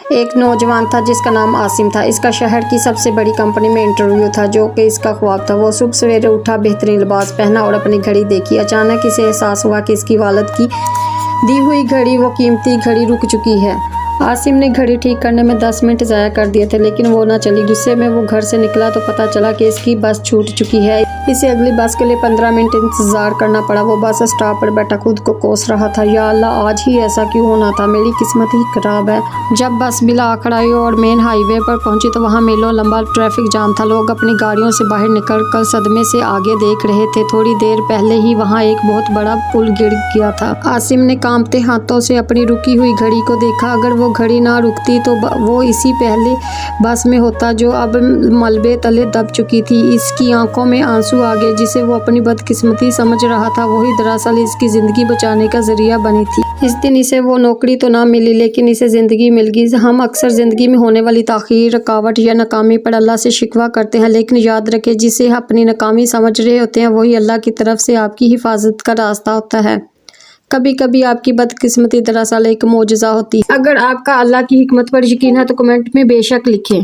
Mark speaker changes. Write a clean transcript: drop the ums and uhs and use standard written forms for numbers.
Speaker 1: ایک نوجوان تھا جس کا نام عاصم تھا۔ اس کا شہر کی سب سے بڑی کمپنی میں انٹرویو تھا جو کہ اس کا خواب تھا۔ وہ صبح سویرے اٹھا، بہترین لباس پہنا اور اپنی گھڑی دیکھی۔ اچانک اسے احساس ہوا کہ اس کی والد کی دی ہوئی گھڑی، وہ قیمتی گھڑی رک چکی ہے۔ عاصم نے گھڑی ٹھیک کرنے میں 10 منٹ ضائع کر دیے تھے لیکن وہ نہ چلی۔ غصے میں وہ گھر سے نکلا تو پتہ چلا کہ اس کی بس چھوٹ چکی ہے۔ اسے اگلی بس کے لیے 15 منٹ انتظار کرنا پڑا۔ وہ بس اسٹاپ پر بیٹھا خود کو کوس رہا تھا، یا اللہ آج ہی ایسا کیوں ہونا تھا، میری قسمت ہی خراب ہے۔ جب بس بالآخر آئی اور مین ہائی وے پر پہنچی تو وہاں میلوں لمبا ٹریفک جام تھا۔ لوگ اپنی گاڑیوں سے باہر نکل کر صدمے سے آگے دیکھ رہے تھے۔ تھوڑی دیر پہلے ہی وہاں ایک بہت بڑا پل گر گیا تھا۔ عاصم نے کانپتے ہاتھوں سے اپنی رکی ہوئی گھڑی کو دیکھا۔ اگر وہ گھڑی نہ رکتی تو وہ اسی پہلے بس میں ہوتا جو اب ملبے تلے دب چکی تھی۔ اس کی آنکھوں میں آنسو آ گئے۔ جسے وہ اپنی بدقسمتی سمجھ رہا تھا وہی دراصل اس کی زندگی بچانے کا ذریعہ بنی تھی۔ اس دن اسے وہ نوکری تو نہ ملی لیکن اسے زندگی مل گئی۔ ہم اکثر زندگی میں ہونے والی تاخیر، رکاوٹ یا ناکامی پر اللہ سے شکوہ کرتے ہیں لیکن یاد رکھیں جسے اپنی ناکامی سمجھ رہے ہوتے ہیں وہی اللہ کی طرف سے آپ کی حفاظت کا راستہ ہوتا ہے۔ کبھی کبھی آپ کی بدقسمتی دراصل ایک معجزہ ہوتی ہے۔ اگر آپ کا اللہ کی حکمت پر یقین ہے تو کمنٹ میں بے شک لکھیں۔